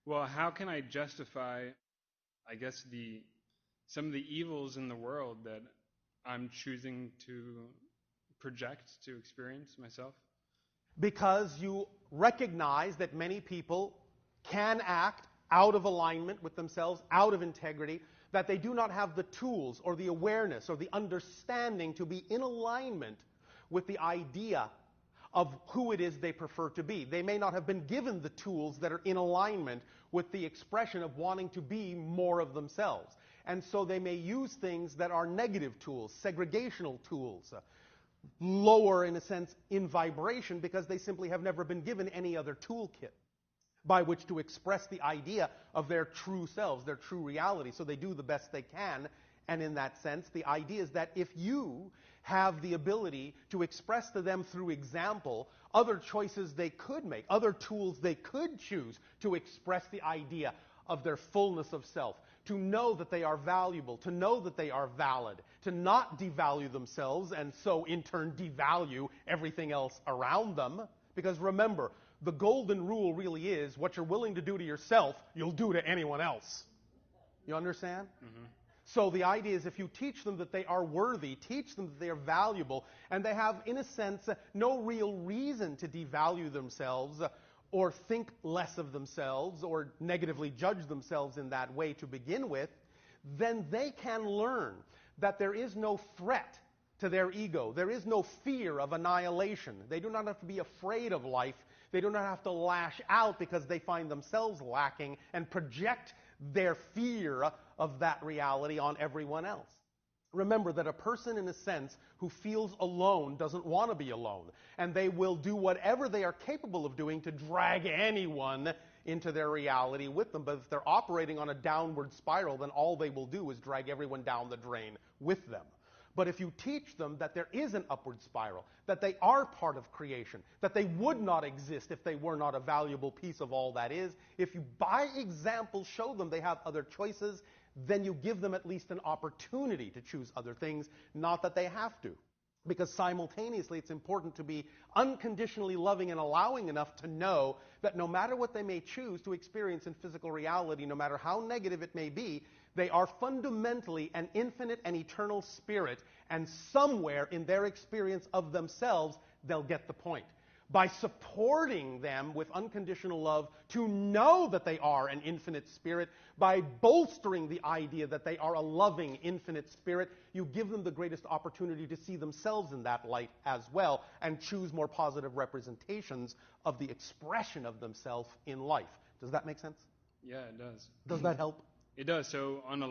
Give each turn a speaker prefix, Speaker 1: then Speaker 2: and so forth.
Speaker 1: Well, how can I justify, I guess, some of the evils in the world that I'm choosing to project, to experience myself?
Speaker 2: Because you recognize that many people can act out of alignment with themselves, out of integrity, that they do not have the tools or the awareness or the understanding to be in alignment with the idea of who it is they prefer to be. They may not have been given the tools that are in alignment with the expression of wanting to be more of themselves. And so they may use things that are negative tools, segregational tools, lower, in a sense, in vibration, because they simply have never been given any other toolkit by which to express the idea of their true selves, their true reality. So they do the best they can. And in that sense, the idea is that if you have the ability to express to them through example other choices they could make, other tools they could choose to express the idea of their fullness of self, to know that they are valuable, to know that they are valid, to not devalue themselves and so in turn devalue everything else around them. Because remember, the golden rule really is what you're willing to do to yourself, you'll do to anyone else. You understand? Mm-hmm. So the idea is if you teach them that they are worthy, teach them that they are valuable, and they have, in a sense, no real reason to devalue themselves or think less of themselves or negatively judge themselves in that way to begin with, then they can learn that there is no threat to their ego. There is no fear of annihilation. They do not have to be afraid of life. They do not have to lash out because they find themselves lacking and project their fear of that reality on everyone else. Remember that a person, in a sense, who feels alone doesn't want to be alone. And they will do whatever they are capable of doing to drag anyone into their reality with them. But if they're operating on a downward spiral, then all they will do is drag everyone down the drain with them. But if you teach them that there is an upward spiral, that they are part of creation, that they would not exist if they were not a valuable piece of all that is, if you by example show them they have other choices, then you give them at least an opportunity to choose other things, not that they have to. Because simultaneously it's important to be unconditionally loving and allowing enough to know that no matter what they may choose to experience in physical reality, no matter how negative it may be, they are fundamentally an infinite and eternal spirit, and somewhere in their experience of themselves, they'll get the point. By supporting them with unconditional love to know that they are an infinite spirit, by bolstering the idea that they are a loving infinite spirit, you give them the greatest opportunity to see themselves in that light as well and choose more positive representations of the expression of themselves in life. Does that make sense?
Speaker 1: Yeah, it does.
Speaker 2: Does that help?
Speaker 1: It does. So on a